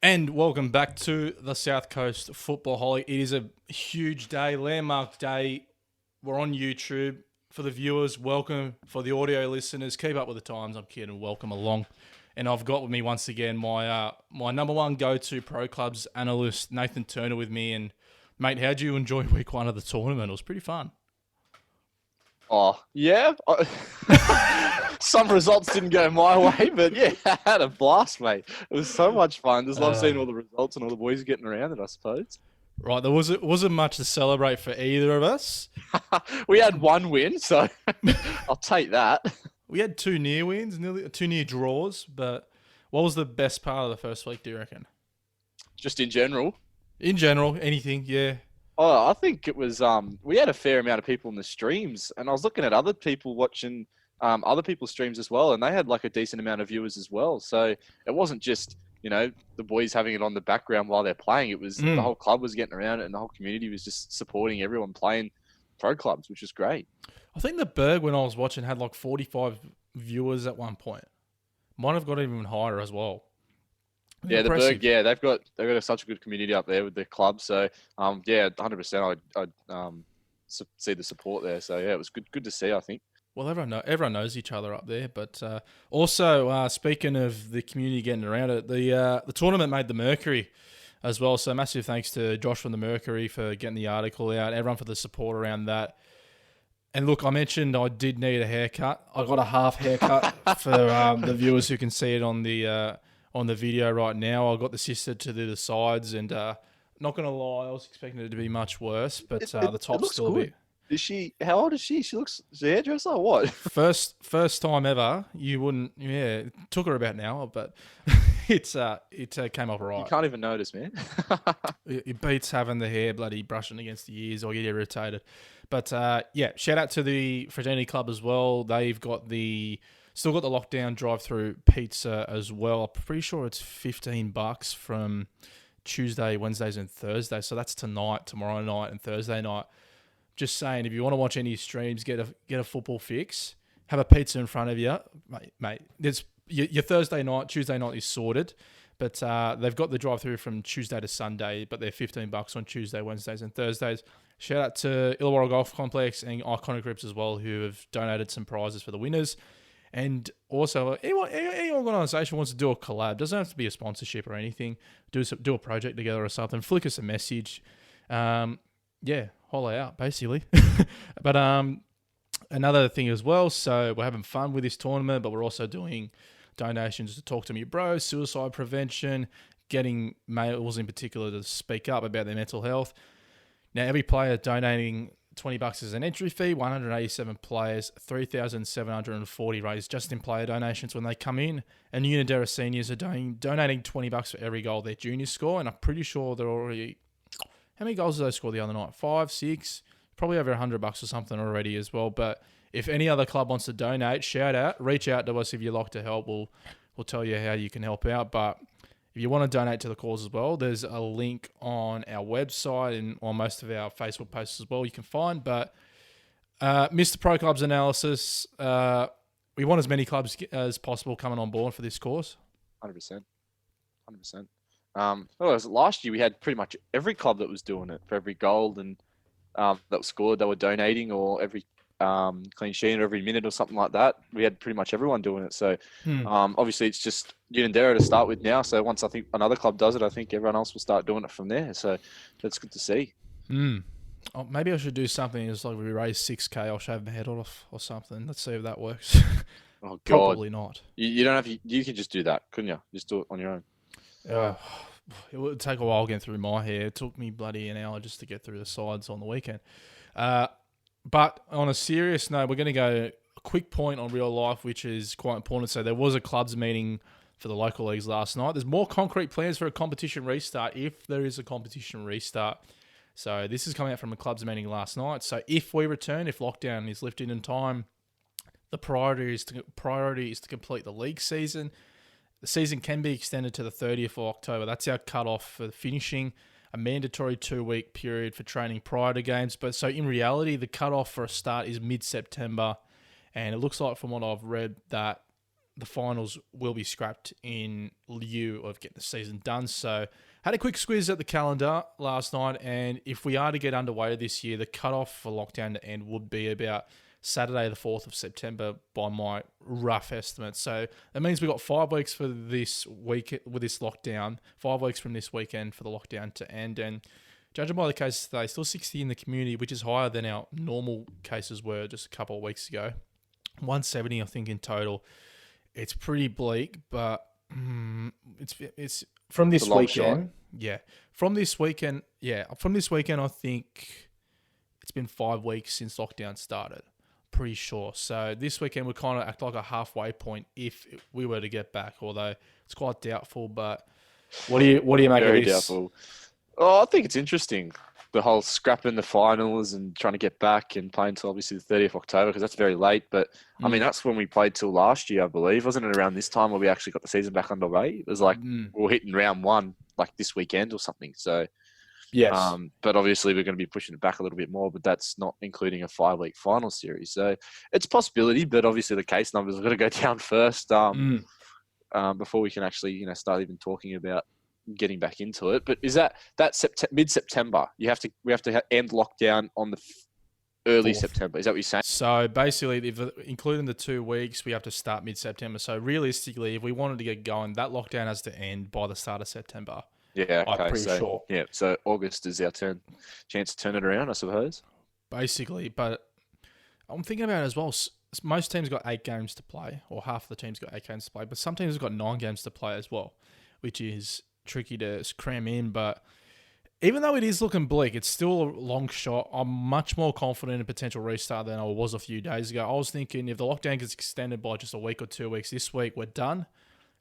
And welcome back to the South Coast Football Holic. It is a huge day, landmark day. We're on YouTube. For the viewers, welcome. For the audio listeners, keep up with the times. I'm kidding. Welcome along. And I've got with me once again my number one go-to pro clubs analyst, Nathan Turner, with me. And mate, how'd you enjoy week one of the tournament? It was pretty fun. Oh, yeah. Some results didn't go my way, but yeah, I had a blast, mate. It was so much fun. Just love seeing all the results and all the boys getting around it, I suppose. Right, there wasn't much to celebrate for either of us. We had one win, so I'll take that. We had two near wins, two near draws, but what was the best part of the first week, do you reckon? Just in general. In general, anything, yeah. Oh, I think it was, we had a fair amount of people in the streams, and I was looking at other people watching other people's streams as well, and they had like a decent amount of viewers as well. So it wasn't just, the boys having it on the background while they're playing. It was the whole club was getting around it, and the whole community was just supporting everyone playing pro clubs, which is great. I think the Berg, when I was watching, had like 45 viewers at one point. Might have got even higher as well. Yeah, Impressive. the Berg, yeah, they've got such a good community up there with their club. So, yeah, 100%. I'd see the support there. So yeah, it was good to see, I think. Well, everyone knows each other up there. But also, speaking of the community getting around it, the tournament made the Mercury as well. So massive thanks to Josh from the Mercury for getting the article out. Everyone for the support around that. And look, I mentioned I did need a haircut. I got a half haircut for the viewers who can see it on the video right now. I got the sister to do the sides, and not gonna lie, I was expecting it to be much worse, but the top's still good. a bit. Is she? How old is she? She's a hairdresser or what? First time ever. You wouldn't. Yeah, it took her about an hour, but it came up right. You can't even notice, man. It beats having the hair bloody brushing against the ears or get irritated. But yeah, shout out to the Fraternity Club as well. They've still got the lockdown drive-through pizza as well. I'm pretty sure it's $15 from Tuesday, Wednesdays, and Thursdays. So that's tonight, tomorrow night, and Thursday night. Just saying, if you want to watch any streams, get a football fix, have a pizza in front of you, mate. There's your Thursday night, Tuesday night is sorted, but they've got the drive-through from Tuesday to Sunday, but they're $15 on Tuesday, Wednesdays, and Thursdays. Shout out to Illawarra Golf Complex and Iconic Grips as well, who have donated some prizes for the winners. And also, any organisation wants to do a collab, doesn't have to be a sponsorship or anything. Do a project together or something. Flick us a message. Yeah, holler out, basically. But another thing as well, so we're having fun with this tournament, but we're also doing donations to Talk to Me Bro, suicide prevention, getting males in particular to speak up about their mental health. Now, every player donating $20 as an entry fee, 187 players, 3,740 raised just in player donations when they come in. And Unidera seniors are donating $20 for every goal their juniors score, and I'm pretty sure they're already... How many goals did they score the other night? 5, 6, probably over $100 or something already as well. But if any other club wants to donate, reach out to us if you'd like to help. We'll tell you how you can help out. But if you want to donate to the cause as well, there's a link on our website and on most of our Facebook posts as well you can find. But Mr. Pro Clubs Analysis, we want as many clubs as possible coming on board for this course. 100%. 100%. Last year we had pretty much every club that was doing it for every goal and that was scored. They were donating, or every clean sheet or every minute or something like that. We had pretty much everyone doing it. So obviously it's just Unidera to start with now. So once I think another club does it, I think everyone else will start doing it from there. So that's good to see. Oh, maybe I should do something as like we raise 6K, I'll shave my head off or something. Let's see if that works. Oh God, probably not. You don't have you could just do that, couldn't you? Just do it on your own. It would take a while getting through my hair. It took me bloody an hour just to get through the sides on the weekend. But on a serious note, we're going to go a quick point on real life, which is quite important. So there was a clubs meeting for the local leagues last night. There's more concrete plans for a competition restart if there is a competition restart. So this is coming out from a clubs meeting last night. So if we return, if lockdown is lifted in time, the priority is to complete the league season. The season can be extended to the 30th of October. That's our cutoff for finishing. A mandatory 2-week period for training prior to games. But so in reality, the cutoff for a start is mid-September. And it looks like from what I've read that the finals will be scrapped in lieu of getting the season done. So had a quick squeeze at the calendar last night, and if we are to get underway this year, the cutoff for lockdown to end would be about Saturday the 4th of September by my rough estimate. So that means we've got 5 weeks for this week with this lockdown, 5 weeks from this weekend for the lockdown to end. And judging by the cases today, still 60 in the community, which is higher than our normal cases were just a couple of weeks ago. 170, I think, in total. It's pretty bleak, but it's from this weekend. Yeah, from this weekend. Yeah, from this weekend, I think it's been 5 weeks since lockdown started. Pretty sure. So this weekend would kind of act like a halfway point if we were to get back, although it's quite doubtful. But what do you make Very of this? doubtful. Oh, I think it's interesting. The whole scrapping the finals and trying to get back and playing till obviously the 30th of October because that's very late. But I mean, that's when we played till last year, I believe. Wasn't it around this time where we actually got the season back underway? It was like we were hitting round 1 like this weekend or something. So, Yes. but obviously we're going to be pushing it back a little bit more, but that's not including a 5-week final series. So it's a possibility, but obviously the case numbers are going to go down first before we can actually, start even talking about getting back into it. But is that mid-September? We have to end lockdown on the early 4th. September. Is that what you're saying? So basically, if including the 2 weeks, we have to start mid-September. So realistically, if we wanted to get going, that lockdown has to end by the start of September. Yeah, okay. I'm pretty sure. Yeah, so August is our chance to turn it around, I suppose. Basically, but I'm thinking about it as well. Most teams got 8 games to play, or half of the teams got 8 games to play, but some teams have got 9 games to play as well, which is tricky to cram in. But even though it is looking bleak, it's still a long shot. I'm much more confident in a potential restart than I was a few days ago. I was thinking if the lockdown gets extended by just a week or 2 weeks this week, we're done.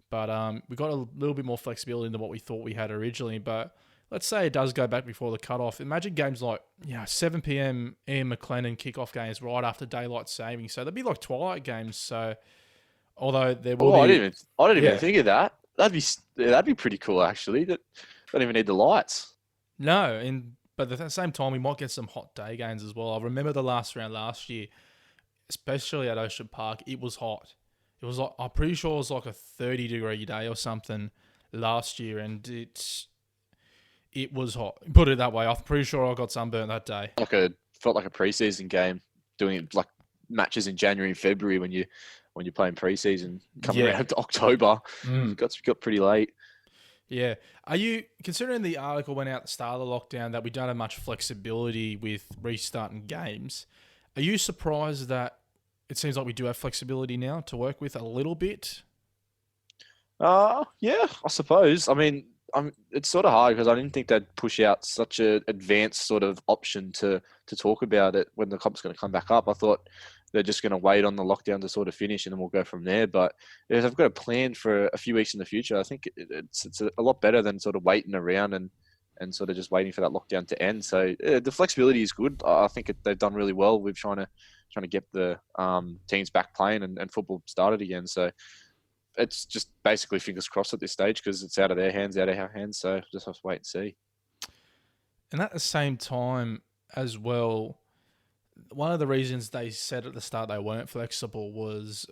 But we got a little bit more flexibility than what we thought we had originally. But let's say it does go back before the cutoff. Imagine games like 7 p.m. Ian McLennan kickoff games right after daylight saving. So they'd be like twilight games. So although there will be, I didn't even think of that. That'd be pretty cool actually. That don't even need the lights. No, but at the same time we might get some hot day games as well. I remember the last round last year, especially at Ocean Park. It was hot. It was like, I'm pretty sure it was like a 30-degree day or something last year, and it was hot. Put it that way. I'm pretty sure I got sunburnt that day. Felt like a preseason game, doing it like matches in January and February when you're playing preseason, coming around to October. It got pretty late. Yeah. Are you, considering the article went out at the start of the lockdown that we don't have much flexibility with restarting games, are you surprised that it seems like we do have flexibility now to work with a little bit? Yeah, I suppose. I mean, it's sort of hard because I didn't think they'd push out such an advanced sort of option to talk about it when the comp's going to come back up. I thought they're just going to wait on the lockdown to sort of finish and then we'll go from there. But if they've got a plan for a few weeks in the future, I think it's a lot better than sort of waiting around and sort of just waiting for that lockdown to end. So the flexibility is good. I think they've done really well with trying to get the teams back playing and football started again. So it's just basically fingers crossed at this stage because it's out of their hands, out of our hands. So just have to wait and see. And at the same time as well, one of the reasons they said at the start they weren't flexible was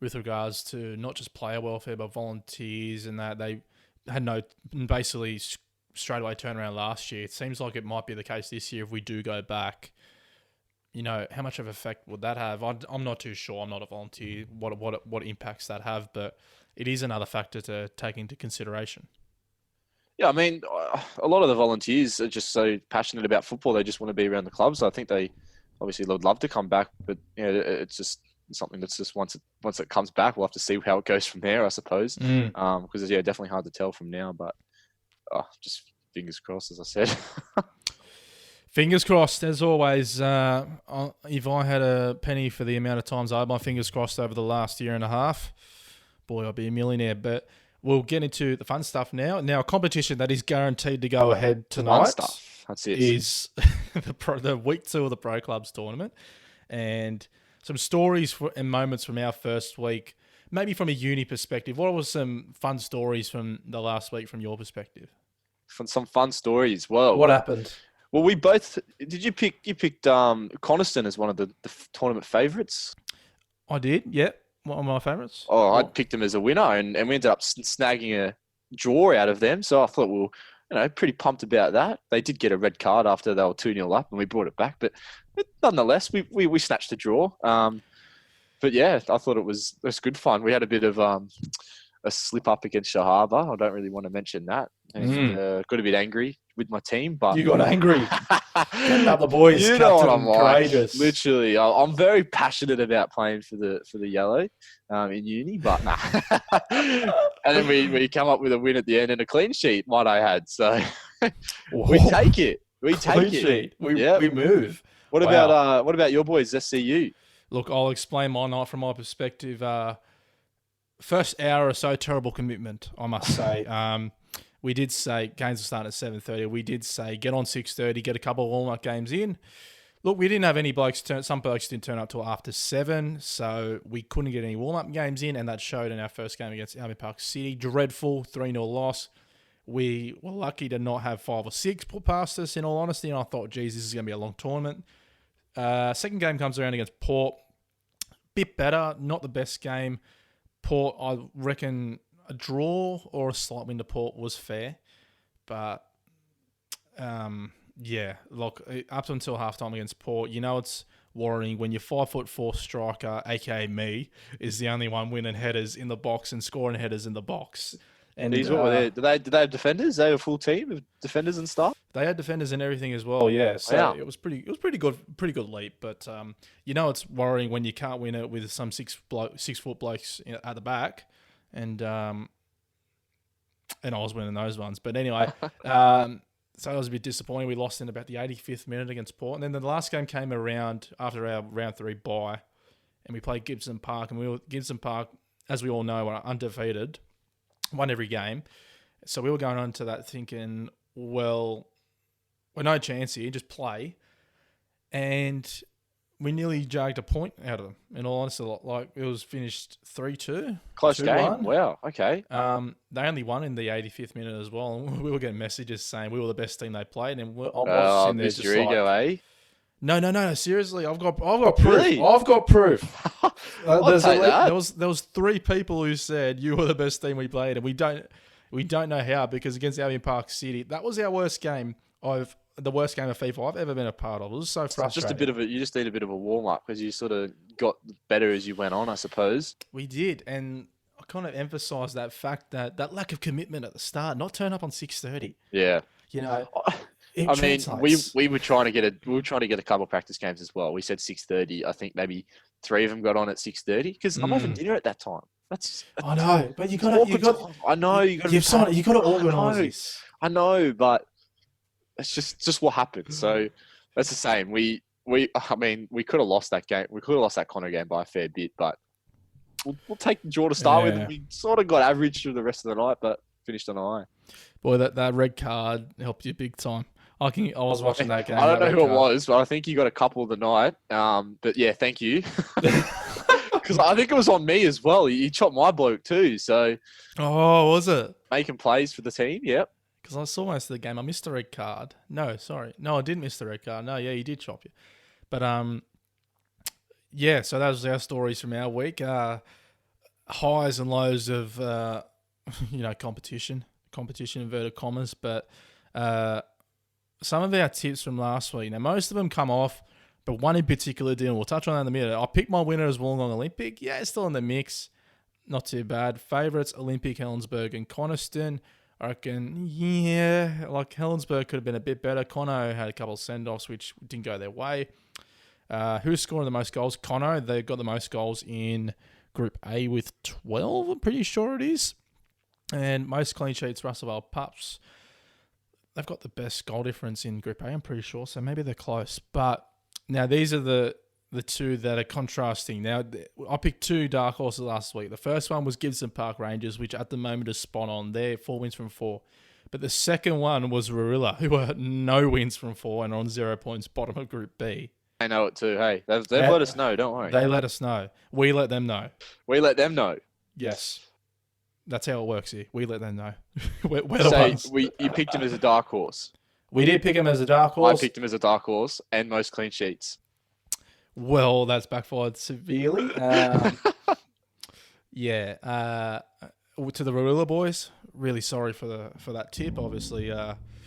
with regards to not just player welfare, but volunteers, and that they had no basically straight away turnaround last year. It seems like it might be the case this year if we do go back. How much of an effect would that have? I'm not too sure. I'm not a volunteer. What impacts that have, but it is another factor to take into consideration. Yeah, I mean, a lot of the volunteers are just so passionate about football. They just want to be around the club. So I think they obviously would love to come back, but it's just something that's just once it comes back, we'll have to see how it goes from there, I suppose. Because it's definitely hard to tell from now, but just fingers crossed, as I said. Fingers crossed, as always. If I had a penny for the amount of times I had my fingers crossed over the last year and a half, boy, I'd be a millionaire. But we'll get into the fun stuff now. Now, a competition that is guaranteed to go ahead tonight stuff. That's it. Is the week 2 of the Pro Clubs tournament. And some stories and moments from our first week, maybe from a uni perspective. What were some fun stories from the last week from your perspective? Some fun stories. Well, what happened? Well, you picked Coniston as one of the tournament favourites? I did, yep. one of my favourites. Oh, I'd picked them as a winner, and we ended up snagging a draw out of them. So I thought, well, pretty pumped about that. They did get a red card after they were 2-0 up, and we brought it back. But nonetheless, we snatched the draw. But yeah, I thought it was good fun. We had a bit of a slip up against Shahaba. I don't really want to mention that. And got a bit angry with my team, but You got angry. Getting up the boys. You know what I'm like. Courageous. Literally, I'm very passionate about playing for the yellow in uni, but nah. And then we come up with a win at the end and a clean sheet. Might I had so we take it. We take Clean it. sheet. We move. What about your boys, SCU? Look, I'll explain my night from my perspective. First hour or so, terrible commitment, I must say. We did say games will start at 7:30. We did say get on 6:30, get a couple of warm-up games in. Look, we didn't have any blokes some blokes didn't turn up till after 7, so we couldn't get any warm-up games in, and that showed in our first game against Albion Park City. Dreadful 3-0 loss. We were lucky to not have 5 or 6 put past us, in all honesty, and I thought, geez, this is going to be a long tournament. Second game comes around against Port. Bit better, not the best game. Port, I reckon a draw or a slight win to Port was fair. But, yeah, look, up until halftime against Port, it's worrying when your 5'4" striker, aka me, is the only one winning headers in the box and scoring headers in the box. And what were they? Did they have defenders? They have a full team of defenders and stuff. They had defenders and everything as well. Yeah, so wow. It was pretty good leap. But it's worrying when you can't win it with some 6-foot blokes at the back, and I was winning those ones. But anyway, so it was a bit disappointing. We lost in about the 85th minute against Port, and then the last game came around after our round 3 bye, and we played Gibson Park, and Gibson Park, as we all know, are undefeated. Won every game. So we were going on to that thinking, well, we're no chance here, just play. And we nearly jagged a point out of them. In all honesty, like it was finished 3-2. Close 2-1. Game. Wow. Okay. They only won in the 85th minute as well. And we were getting messages saying we were the best team they played. And I was sitting there just Mr. Ego, like, eh? No. Seriously, I've got proof. Really? I've got proof. There was 3 people who said you were the best team we played, and we don't know how, because against Albion Park City, that was our worst game of FIFA I've ever been a part of. It was so frustrating. You just need a bit of a warm up because you sort of got better as you went on, I suppose. We did, and I kind of emphasised that fact that lack of commitment at the start, not turn up on 6:30. Yeah. I mean, we were trying to get a couple of practice games as well. We said 6:30. I think maybe 3 of them got on at 6:30 because I'm having dinner at that time. I know, but you got. I know you got. You got to organise this. I know, but it's just what happened. So that's the same. We could have lost that game. We could have lost that Connor game by a fair bit, but we'll take the draw to start with. We sort of got average through the rest of the night, but finished on a high. Boy, that red card helped you big time. I was watching that game. I don't know who it was, but I think you got a couple of the night. But yeah, thank you. Because I think it was on me as well. You chopped my bloke too. So. Oh, was it? Making plays for the team, yep. Because I saw most of the game. I missed the red card. No, sorry. No, I didn't miss the red card. No, yeah, you did chop you. But, yeah, so that was our stories from our week. Highs and lows of, competition, inverted commas. But some of our tips from last week, now most of them come off, but one in particular didn't. We'll touch on that in a minute. I picked my winner as Wollongong Olympic. Yeah, it's still in the mix. Not too bad. Favourites, Olympic, Helensburgh and Coniston. I reckon, yeah, like Helensburgh could have been a bit better. Conno had a couple of send-offs which didn't go their way. Who's scoring the most goals? Conno. They got the most goals in Group A with 12, I'm pretty sure it is. And most clean sheets, Russellville Pups. They've got the best goal difference in Group A, I'm pretty sure, so maybe they're close. But now these are the two that are contrasting. Now, I picked 2 dark horses last week. The first one was Gibson Park Rangers, which at the moment is spot on. They're 4 wins from 4. But the second one was Warilla, who are no wins from 4 and are on 0 points, bottom of Group B. They know it too, hey. They've let us know, don't worry. They let us know. We let them know. We let them know. Yes. That's how it works here. We let them know. we're the ones. You picked him as a dark horse. We did pick him as a dark horse. I picked him as a dark horse and most clean sheets. Well, that's backfired severely. Yeah. To the Marilla boys, really sorry for that tip. Obviously,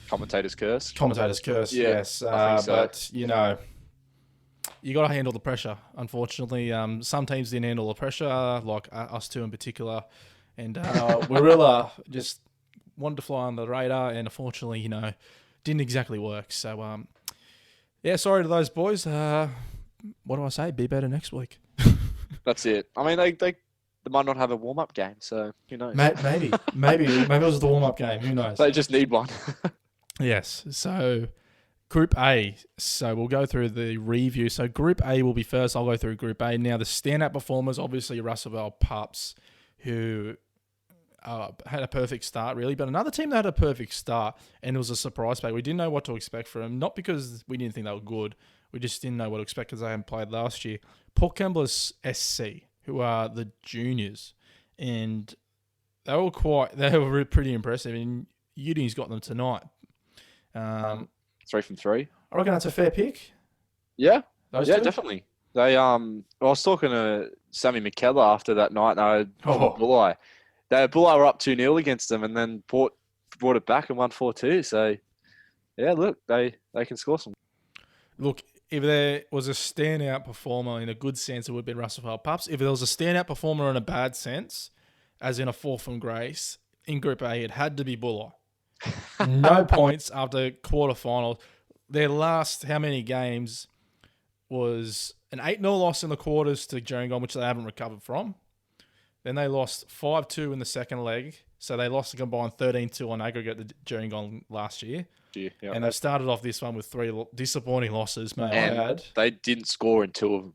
Commentator's curse. commentator's curse. Yeah, Yes, I think so. but you got to handle the pressure. Unfortunately, some teams didn't handle the pressure, like us two in particular, and Marilla just wanted to fly on the radar, and unfortunately, didn't exactly work. So, yeah, sorry to those boys. What do I say? Be better next week. That's it. I mean, they might not have a warm up game, so who knows? Maybe it was the warm up game. Who knows? They just need one. Yes. So Group A. So we'll go through the review. So Group A will be first. I'll go through Group A. Now the standout performers, obviously Russellville Pups, who had a perfect start really, but another team that had a perfect start, and it was a surprise pack. We didn't know what to expect from them, not because we didn't think they were good. We just didn't know what to expect because they hadn't played last year. Port Kembla's SC, who are the juniors, and they were pretty impressive. And Udi's got them tonight. 3 from 3. I reckon that's a fair pick. Yeah, Those yeah, two? definitely. They I was talking to Sammy McKellar after that night. And Bulli. Bulli were up 2-0 against them, and then Port brought it back and won 4-2. So yeah, look, they can score some. Look, if there was a standout performer in a good sense, it would have been Russellville Pups. If there was a standout performer in a bad sense, as in a fall from grace, in Group A, it had to be Bulli. No points after quarterfinals. Their last how many games was an 8-0 loss in the quarters to Gerringong, which they haven't recovered from. Then they lost 5-2 in the second leg. So they lost a combined 13-2 on aggregate to Gerringong last year. Yeah. And they've started off this one with 3 disappointing losses, may I And add. they didn't score in 2 of them.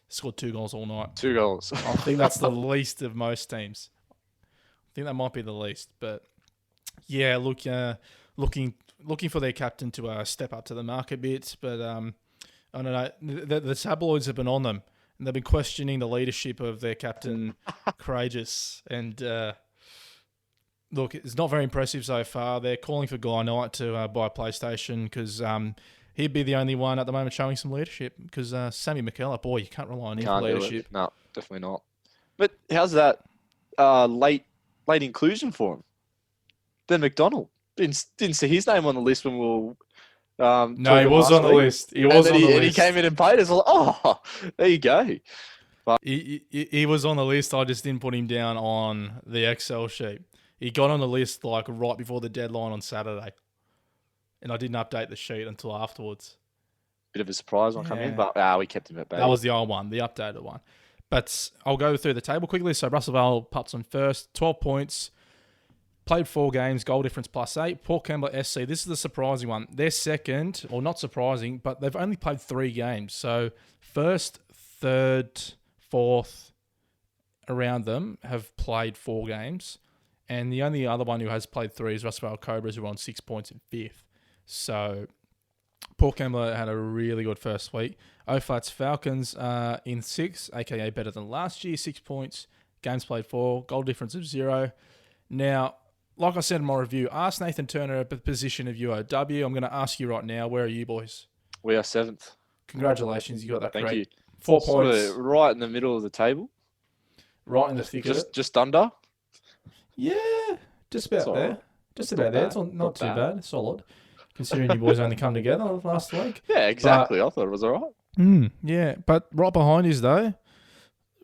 Scored 2 goals all night. 2 goals. I think that's the least of most teams. I think that might be the least. But yeah, look, looking for their captain to step up to the mark a bit. But I don't know. The tabloids have been on them. And they've been questioning the leadership of their captain, Courageous. And look, it's not very impressive so far. They're calling for Guy Knight to buy a PlayStation because he'd be the only one at the moment showing some leadership. Because Sammy McKellar, boy, you can't rely on him for leadership. No, definitely not. But how's that late inclusion for him? Ben McDonald. Didn't see his name on the list when we were... no, he was on the list. He was on the list. And he came in and played us. Like, oh, there you go. But he was on the list. I just didn't put him down on the Excel sheet. He got on the list like right before the deadline on Saturday. And I didn't update the sheet until afterwards. Bit of a surprise when I come in, but we kept him at bay. That was the old one, the updated one. But I'll go through the table quickly. So Russellville Pups on first, 12 points. Played 4 games, goal difference +8. Port Kembla SC, this is the surprising one. They're second, or not surprising, but they've only played 3 games. So first, third, fourth around them have played 4 games. And the only other one who has played 3 is Russellville Cobras, who are on 6 points in 5th. So Port Kembla had a really good first week. O'Flats Falcons in 6th, aka better than last year, 6 points. Games played 4, goal difference of 0. Now, like I said in my review, ask Nathan Turner a position of UOW. I'm going to ask you right now, where are you boys? We are 7th. Congratulations, you got that Thank great. you. 4 points. Sort of right in the middle of the table. Right in the thick of it. Just under. Yeah, just about there. Right. Just about there. It's not too bad. Solid. Considering you boys only come together last week. Yeah, exactly. I thought it was all right. Yeah, but right behind you though.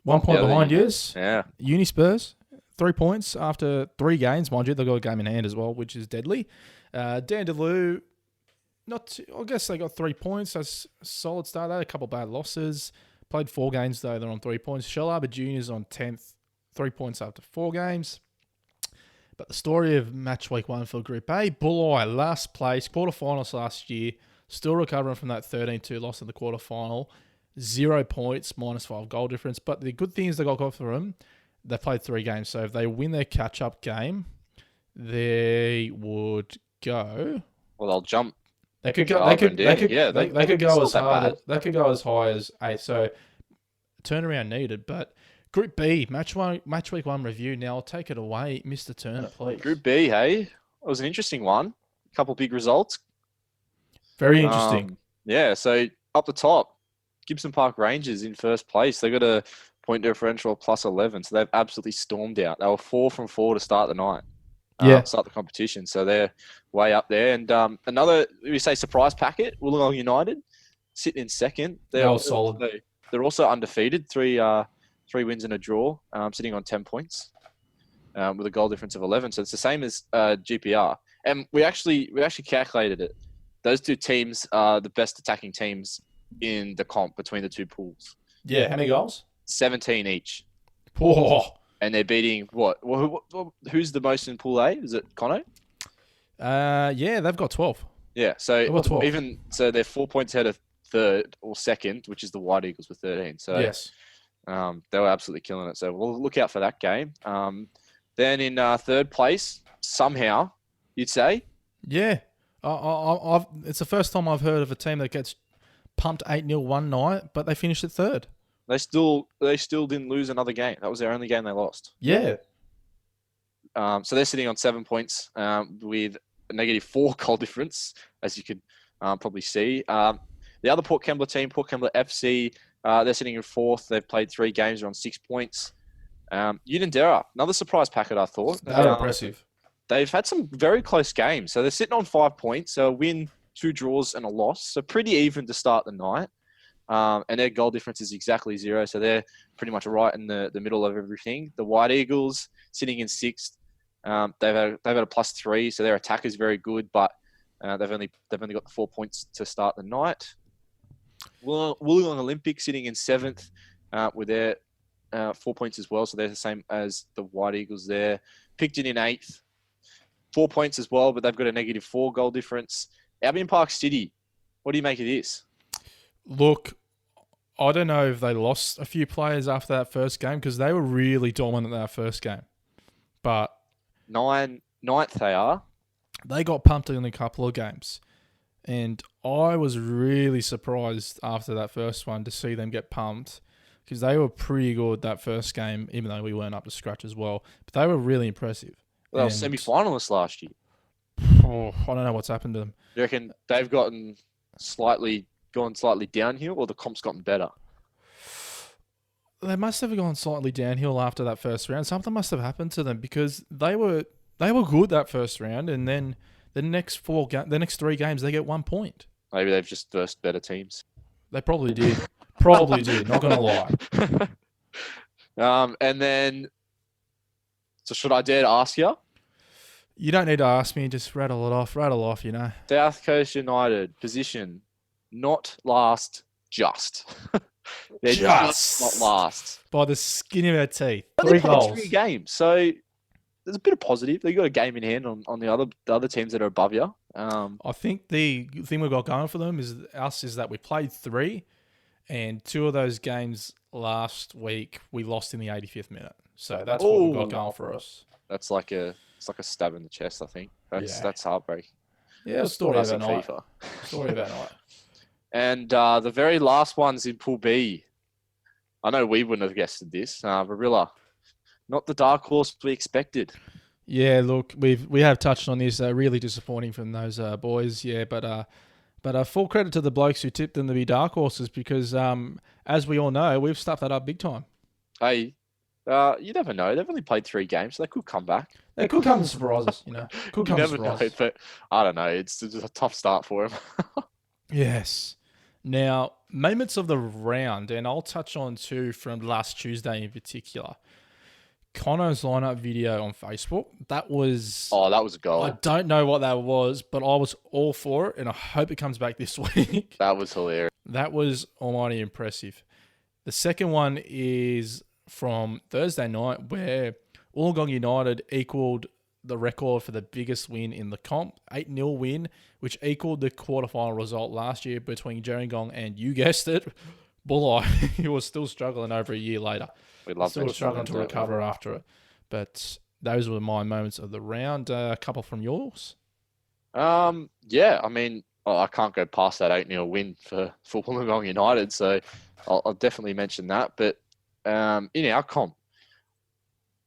1 point behind you. Yeah. Uni Spurs. 3 points after 3 games, mind you. They've got a game in hand as well, which is deadly. Dandaloo, I guess they got 3 points. That's a solid start. They had a couple of bad losses. Played 4 games, though. They're on 3 points. Shell Harbour Juniors on 10th, 3 points after 4 games. But the story of match week 1 for Group A, Bulli, last place, quarterfinals last year, still recovering from that 13-2 loss in the quarterfinal. 0 points, -5 goal difference. But the good thing is they got off for them. They played 3 games, so if they win their catch-up game, they would go. Well, they'll jump. They could go. They could go as hard. They could go as high as 8. So turnaround needed. But Group B, match week 1 review. Now I'll take it away, Mr. Turner, please. Group B, hey, it was an interesting one. A couple big results. Very interesting. Yeah. So up the top, Gibson Park Rangers in first place. They got a point differential plus 11. So they've absolutely stormed out. They were 4 from 4 to start the night. Yeah. Start the competition. So they're way up there. And another, we say surprise packet, Wollongong United sitting in second. That was solid. They're also undefeated, three wins and a draw, sitting on 10 points with a goal difference of 11. So it's the same as GPR. And we actually calculated it. Those two teams are the best attacking teams in the comp between the two pools. Yeah, how many goals? 17 each. Oh. And they're beating what? Who's the most in Pool A? Is it Cono? Yeah, they've got 12. Yeah, so They've got 12. They're 4 points ahead of third or second, which is the White Eagles with 13. So yes, they were absolutely killing it. So we'll look out for that game. Then in third place, somehow you'd say, yeah, I've it's the first time I've heard of a team that gets pumped 8-0 one night, but they finished at third. they still didn't lose another game. That was their only game they lost. Yeah. So they're sitting on 7 points with a -4 goal difference, as you could probably see. The other Port Kembla team, Port Kembla FC, they're sitting in fourth. They've played 3 games. They're on 6 points. Unanderra, another surprise packet, I thought. That was impressive. They've had some very close games. So they're sitting on 5 points. So a win, 2 draws, and a loss. So pretty even to start the night. And their goal difference is exactly 0. So they're pretty much right in the middle of everything. The White Eagles sitting in 6th. They've had a +3, so their attack is very good, but they've only got the 4 points to start the night. Wollongong Olympic sitting in 7th with their 4 points as well, so they're the same as the White Eagles there. Picton in 8th, 4 points as well, but they've got a -4 goal difference. Albion Park City, what do you make of this? Look, I don't know if they lost a few players after that first game because they were really dominant that first game. But ninth they are. They got pumped in a couple of games. And I was really surprised after that first one to see them get pumped because they were pretty good that first game, even though we weren't up to scratch as well. But they were really impressive. They were semi-finalists last year. Oh, I don't know what's happened to them. You reckon they've gone slightly downhill, or the comp's gotten better? They must have gone slightly downhill after that first round. Something must have happened to them because they were good that first round, and then the next 3 games they get 1 point. Maybe they've just versed better teams. They probably did. Probably did. Not gonna lie. And then, so should I dare to ask you? You don't need to ask me. Just rattle it off. Rattle off. South Coast United position, not last, just. They're just not last. By the skin of their teeth. They 3 goals. 3 games. So there's a bit of positive. They got a game in hand on the other teams that are above you. I think the thing we've got going for them is that we played 3, and 2 of those games last week we lost in the 85th minute. So that's what we've got going for us. It's like a stab in the chest, I think. That's heartbreaking. Yeah, story about night. Story about night. And the very last one's in Pool B. I know we wouldn't have guessed this. Barilla, not the dark horse we expected. Yeah, look, we have touched on this. Really disappointing from those boys. Yeah, but full credit to the blokes who tipped them to be dark horses because, as we all know, we've stuffed that up big time. Hey, you never know. They've only played 3 games, so they could come back. They could come to surprises, Could come you to never know, surprises. but I don't know. It's just a tough start for them. Yes. Now, moments of the round, and I'll touch on 2 from last Tuesday in particular. Conno's lineup video on Facebook. That was a goal. I don't know what that was, but I was all for it, and I hope it comes back this week. That was hilarious. That was almighty impressive. The second one is from Thursday night, where Wollongong United equaled the record for the biggest win in the comp, 8-0 win, which equaled the quarterfinal result last year between Gerringong and, you guessed it, Bulli, who was still struggling over a year later. We love still struggling to recover after it. But those were my moments of the round. A couple from yours? Yeah, I mean, I can't go past that 8-0 win for Wollongong United, so I'll definitely mention that. But in our comp,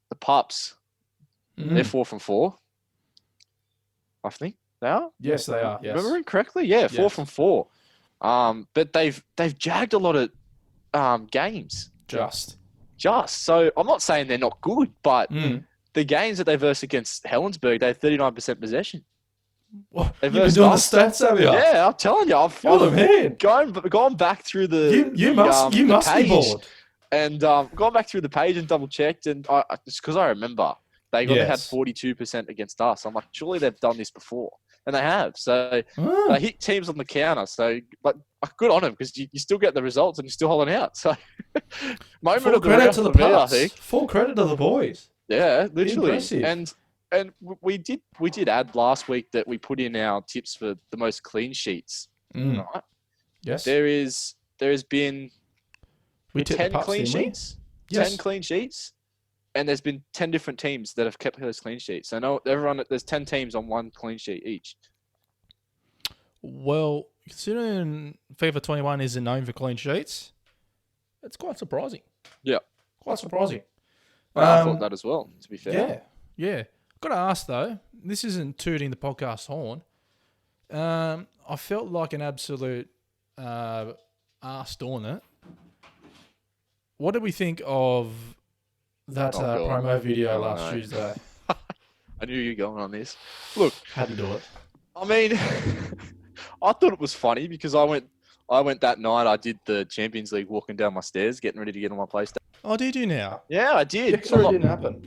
the Pups, they're 4 from 4. I think they are. Yes, they are. Yes. Remembering correctly? Yeah, 4 from 4. But they've jagged a lot of games. Just just. So I'm not saying they're not good, but Mm. the games that they versed against Helensburgh, they had 39% possession. Well, They you've been versed doing the us. stats, have you? Yeah, I'm telling you, You're the man. gone back through the You must be page bored. and gone back through the page and double checked, and just because I remember they had Yes. 42% against us. I'm like, surely they've done this before, and they have. So Ah. they hit teams on the counter. So, but good on them because you still get the results and you're still holding out. So, moment Full of the credit round to the for me, I pups. think. Full credit to the boys. Yeah, literally. Impressive. And we did add last week that we put in our tips for the most clean sheets. Mm. Right? Yes. There has been We tipped the 10 pups, clean didn't we? sheets. Yes. 10 clean sheets. And there's been 10 different teams that have kept those clean sheets. So no, there's 10 teams on one clean sheet each. Well, considering FIFA 21 isn't known for clean sheets, it's quite surprising. Yeah. Quite surprising. I thought that as well, to be fair. Yeah. Got to ask though, this isn't tooting the podcast horn. I felt like an absolute arse doing it. What did we think of that promo video last Tuesday? I knew you were going on this. Look, Had to do it. I mean, I thought it was funny because I went that night. I did the Champions League walking down my stairs, getting ready to get on my PlayStation. Oh, did you now? Yeah, I did. It didn't happen.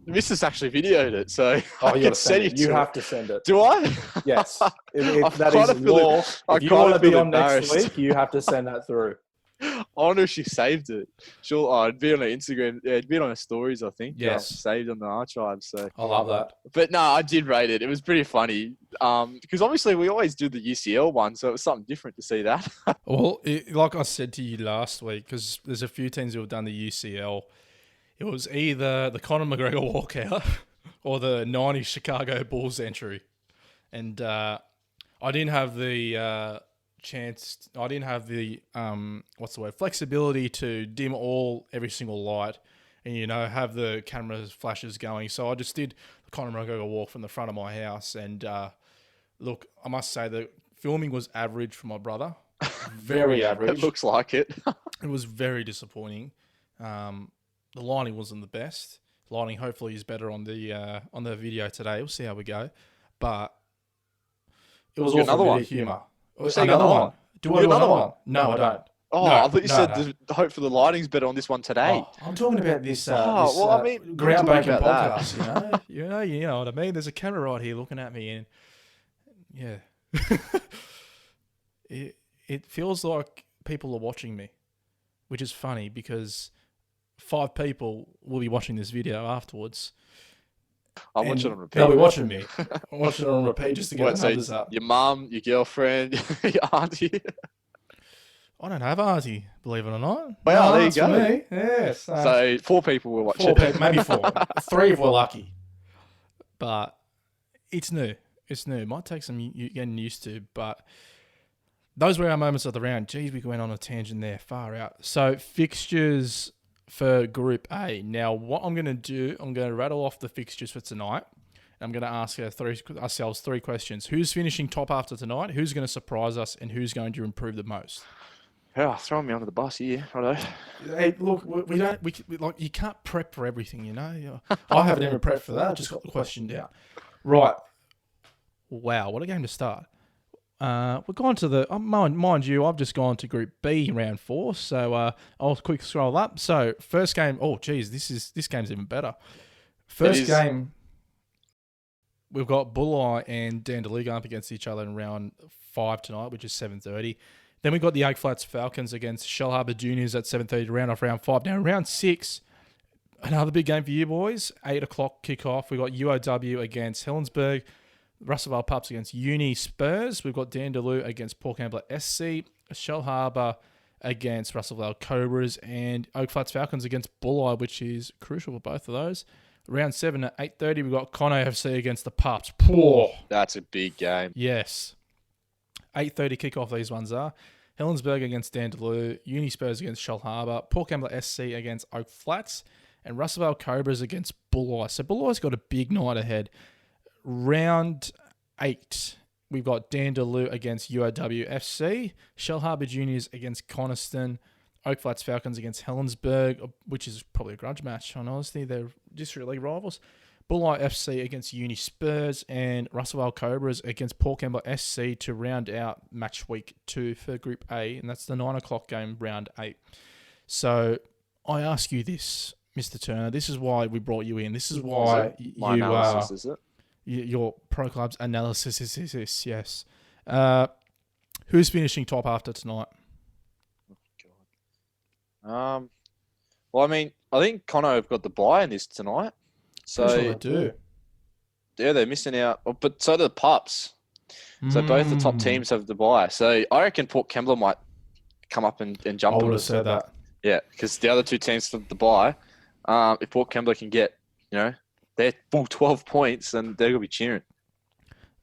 Mrs. actually videoed it, so Oh, I you can gotta send send it. You have to send it. Do I? Yes. I That kinda is feel law. I If you kinda want to be feel on next embarrassed. week, you have to send that through. I wonder if she saved it. It'd be on her Instagram. Yeah, it'd be on her stories, I think. Yes. Saved on the archive. So, I love that. but no, I did rate it. It was pretty funny. Because obviously we always do the UCL one, so it was something different to see that. Well, like I said to you last week, because there's a few teams who have done the UCL. It was either the Conor McGregor walkout or the 90 Chicago Bulls entry. And I didn't have the chance. I didn't have the flexibility to dim every single light, and have the camera flashes going. So I just did the Conor McGregor walk from the front of my house. And look, I must say the filming was average for my brother. Very average. It looks like it. It was very disappointing. The lighting wasn't the best. Lighting hopefully is better on the video today. We'll see how we go. But it was all another for a bit one. of humour. So you got another one? Do I do another one? No, I don't. Oh, No, I thought you no, said no. hopefully the lighting's better on this one today. Oh, I'm talking about this. I mean, we're talking groundbreaking about podcast. You know what I mean. There's a camera right here looking at me, and yeah, it feels like people are watching me, which is funny because 5 people will be watching this video afterwards. I'll watch it on repeat. They'll be watching me. I'm watching it on repeat just to get What, the so numbers up. your mum, your girlfriend, your auntie. I don't have auntie, believe it or not. Well, No, there you that's go. for me. Yes. So 4 people were watching. 4 people, maybe 4. 3 if we're lucky. But it's new. It's new. Might take some getting used to, but those were our moments of the round. Geez, we went on a tangent there. Far out. So fixtures for Group A. Now, what I'm going to do, I'm going to rattle off the fixtures for tonight. I'm going to ask ourselves 3 questions. Who's finishing top after tonight? Who's going to surprise us? And who's going to improve the most? Yeah, throwing me under the bus here. Righto. Hey, look, we don't. We like you can't prep for everything, you know. I haven't even prepped for that. I just got the question down. Right. Wow, what a game to start. We're going to the mind you. I've just gone to Group B, round 4. So I'll quick scroll up. So first game. Oh, geez, this game's even better. First game. We've got Bulli and Dandaloo going up against each other in round 5 tonight, which is 7:30. Then we've got the Oak Flats Falcons against Shell Harbour Juniors at 7:30 to round off round 5. Now, round 6, another big game for you boys. 8 o'clock kickoff. We've got UOW against Helensburgh. Russellvale Pups against Uni Spurs. We've got Dandaloo against Port Campbell SC. Shell Harbour against Russellvale Cobras. And Oak Flats Falcons against Bulli, which is crucial for both of those. Round 7 at 8:30, we've got Con AFC against the Pups. Poor. That's a big game. Yes. 8:30 kickoff these ones are. Helensburgh against Dandaloo, Uni Spurs against Shell Harbour, Port Campbell SC against Oak Flats, and Russellvale Cobras against Bulli. So Bulli's got a big night ahead. Round 8, we've got Dandaloo against UOW FC, Shell Harbour Juniors against Coniston, Oak Flats Falcons against Helensburgh, which is probably a grudge match. Honestly, they're district league rivals. Bulli FC against Uni Spurs and Russellvale Cobras against Port Kembla SC to round out match week 2 for Group A, and that's the 9 o'clock game, round 8. So I ask you this, Mr. Turner. This is why we brought you in. This is why My analysis, is it? your pro club's analysis is this. Yes. Who's finishing top after tonight? Well, I mean, I think Conno have got the bye in this tonight. So Pretty sure they do. yeah, they're missing out. Oh, but so do the Pups. So both the top teams have the bye. So I reckon Port Kembla might come up and jump I on would it. have said that. Yeah, because the other two teams have the bye. If Port Kembla can get, their full 12 points, then they're going to be cheering.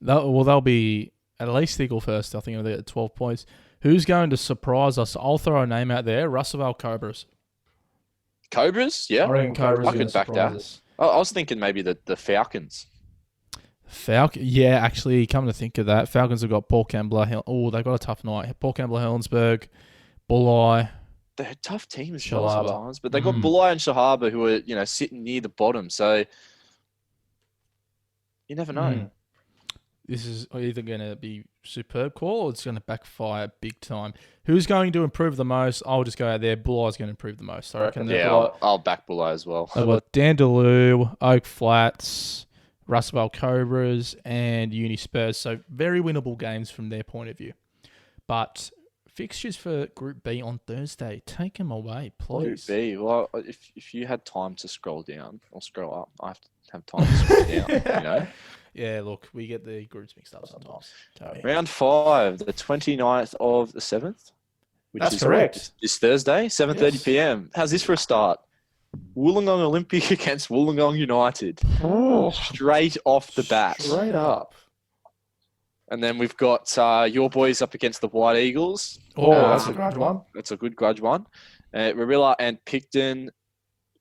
They'll be at least equal first. I think they're at 12 points. Who's going to surprise us? I'll throw a name out there. Russellvale Cobras. Cobras? Yeah. I reckon Cobras I are going could to back surprise that. us. I was thinking maybe the Falcons. Yeah, actually, come to think of that, Falcons have got Port Kembla. They've got a tough night. Port Kembla, Helensburgh, Bulli. They're tough teams Shahaba. sometimes, but they got Bulli and Shahaba who are sitting near the bottom. So you never know. This is either going to be superb call or it's going to backfire big time. Who's going to improve the most? I'll just go out there. Bulli's going to improve the most. I reckon. Yeah, I'll back Bulli as well. They've got Dandaloo, Oak Flats, Russellvale Cobras, and Uni Spurs. So very winnable games from their point of view. But fixtures for Group B on Thursday. Take them away, please. Group B. Well, if you had time to scroll down or scroll up, I have to have time to scroll down. Yeah, look, we get the groups mixed up sometimes. Round 5, the 29th of the 7th. That's correct. This Thursday, 7:30 p.m. How's this for a start? Wollongong Olympic against Wollongong United. Straight off the bat. Straight up. And then we've got your boys up against the White Eagles. That's a grudge one. That's a good grudge one. Rarilla and Picton,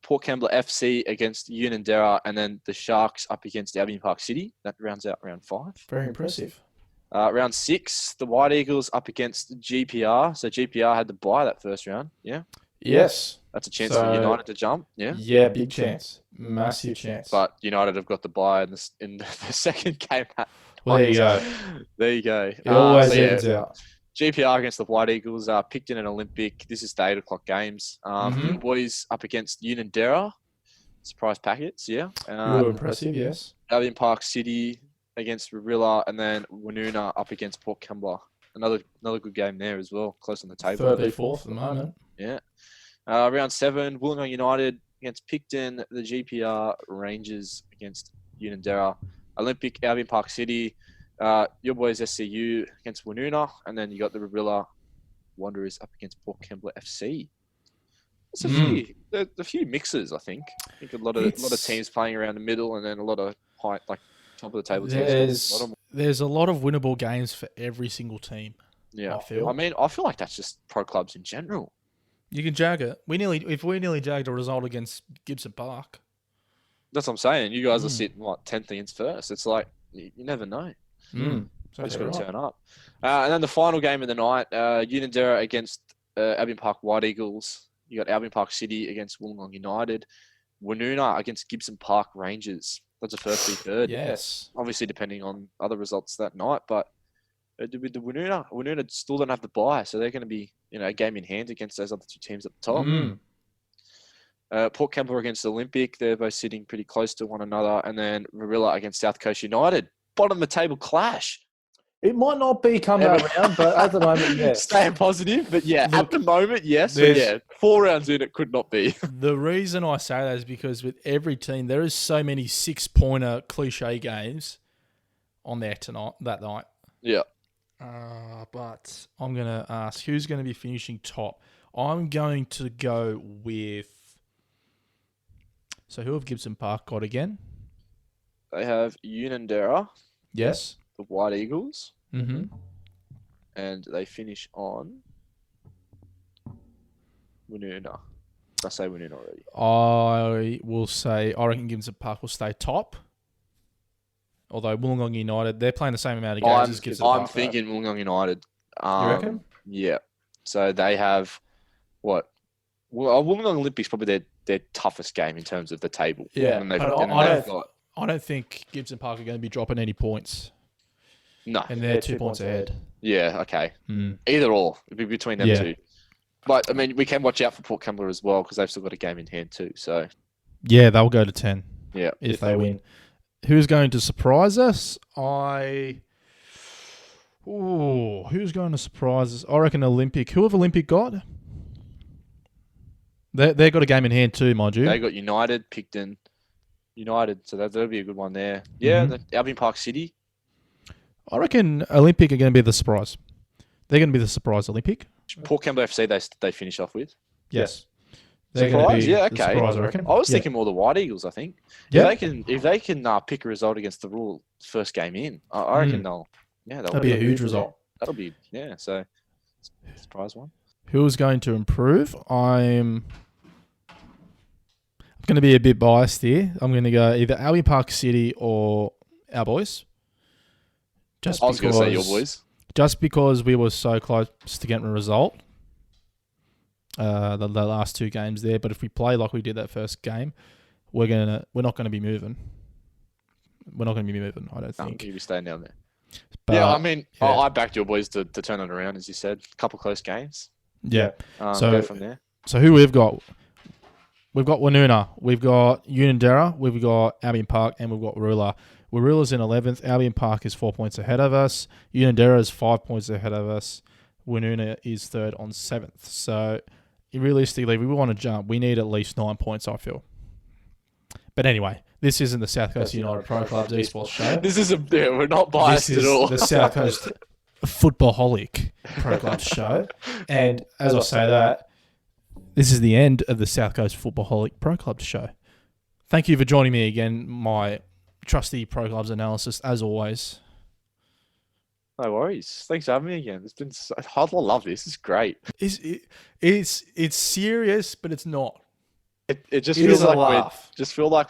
Port Kembla FC against Unanderra, and then the Sharks up against Albion Park City. That rounds out round 5. Very impressive. Round 6, the White Eagles up against GPR. So GPR had to bye that first round. Yeah. Yes. That's a chance for United to jump. Yeah. Yeah, big chance. Massive chance. But United have got the bye in the second game. Well, there you go. There you go. It always ends out. GPR against the White Eagles, Picton and Olympic. This is the 8 o'clock games. Your boys up against Unanderra. Surprise packets, yeah. Real impressive, yes. Albion Park City against Rarilla, and then Woonona up against Port Kembla. Another good game there as well, close on the table. Third v fourth at the moment. Yeah. Round 7, Wollongong United against Picton. The GPR Rangers against Unanderra. Olympic, Albion Park City. Your boys SCU against Woonona, and then you got the Rarilla Wanderers up against Port Kembla FC. There's a few mixes, I think. I think a lot of teams playing around the middle, and then a lot of high, like top of the table teams. There's a lot of winnable games for every single team. Yeah, I feel like that's just pro clubs in general. You can jag it. If we nearly jagged a result against Gibson Park. That's what I'm saying. You guys are sitting 10th against first. It's like you never know. Just got to turn up. And then the final game of the night, Unanderra against Albion Park White Eagles. You got Albion Park City against Wollongong United. Woonona against Gibson Park Rangers. That's a first v third. Yes. Obviously, depending on other results that night, but with the Woonona still don't have the bye, so they're going to be a game in hand against those other two teams at the top. Port Kembla against Olympic. They're both sitting pretty close to one another, and then Rarilla against South Coast United. Bottom of the table clash. It might not be come that round, but at the moment, yes. Staying positive, but at the moment, yes. But 4 rounds in, it could not be. The reason I say that is because with every team, there is so many 6-pointer cliche games on there that night. Yeah. But I'm going to ask, who's going to be finishing top? I'm going to go with... So who have Gibson Park got again? They have Unanderra. Yes. The White Eagles. Mm-hmm. And they finish on Woonona. Did I say Woonona already? I will say, I reckon Gibson Park will stay top. Although Wollongong United, they're playing the same amount of games as Gibson Park. I'm thinking Wollongong United. You reckon? Yeah. So they have, Well, Wollongong Olympics probably their toughest game in terms of the table. Yeah, and they've, but and I they've don't- got I don't think Gibson Park are going to be dropping any points, no. and they're Yeah, 2 points ahead. Yeah, okay. Mm. Either or, it'd be between them Yeah. two. But I mean, we can watch out for Port Kembla as well because they've still got a game in hand too. So Yeah, they'll go to 10 yeah, if they win. Who's going to surprise us? Who's going to surprise us? I reckon Olympic. Who have Olympic got? They got a game in hand too, mind you. they got United, Picton, United. So that'll be a good one there. Yeah, Mhm. the Albion Park City. I reckon Olympic are going to be the surprise. They're going to be the surprise Olympic. Port Kembla FC. They finish off with. Yes. They're going to Surprise? be Yeah, the okay. surprise, I reckon. I was Yeah. thinking more the White Eagles. I think. Yeah. If they can pick a result against the Rule first game in, I reckon they'll. Yeah, That'd be a huge result. That'll be So surprise one. Who's going to improve? I'm going to be a bit biased here. I'm going to go either Albion Park City or our boys. Just I was going to say your because- boys. Just because we were so close to getting a result, the last two games there. But if we play like we did that first game, we're not going to be moving. We're not going to be moving. I don't No, think. you'll be staying down there. But, Yeah, I mean, yeah. I backed your boys to turn it around, as you said. A couple close games. yeah. So- Go from there. So who we've got? We've got Woonona, we've got Unanderra, we've got Albion Park, and we've got Warula. Warula's in 11th. Albion Park is 4 points ahead of us. Unanderra is 5 points ahead of us. Woonona is third on 7th. So realistically, if we want to jump, we need at least 9 points, I feel. But anyway, this isn't the South Coast United Pro Club's esports show. This is we're not biased This is at all. the South Coast Footballholic Pro Club show. And as I say that, this is the end of the South Coast Footballholic Pro Club show. Thank you for joining me again, my trusty Pro Clubs analysis, as always. No worries. Thanks for having me again. It's been I love this. It's great. It's serious, but it's not. It just It feels is a like laugh.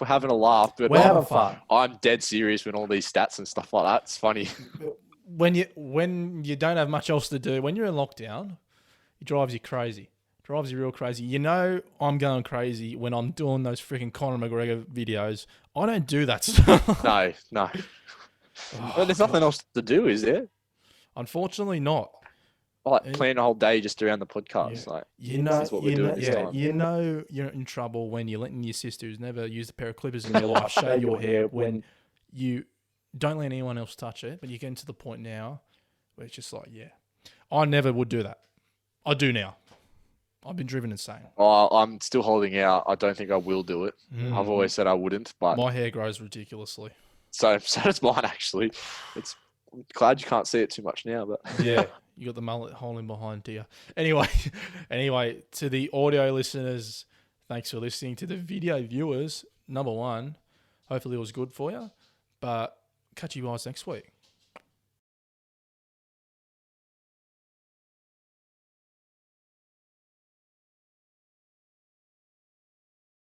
we're having a laugh, but We're having fun. I'm dead serious with all these stats and stuff like that. It's funny. When you don't have much else to do, when you're in lockdown, it drives you crazy. Drives you real crazy. You know I'm going crazy when I'm doing those freaking Conor McGregor videos. I don't do that stuff. No. But there's nothing else to do, is there? Unfortunately, not. I like plan a whole day just around the podcast. Like You know, this is what we're doing this time. you know you're in trouble when you're letting your sister, who's never used a pair of clippers in your life, shave your hair when you don't let anyone else touch it. But you're getting to the point now where it's just like, yeah, I never would do that. I do now. I've been driven insane. I'm still holding out. I don't think I will do it. Mm. I've always said I wouldn't, but My hair grows ridiculously. so does mine actually. I'm glad you can't see it too much now, but Yeah, you got the mullet holding behind, dear. Anyway, to the audio listeners, thanks for listening. To the video viewers, number one, hopefully it was good for you. But catch you guys next week.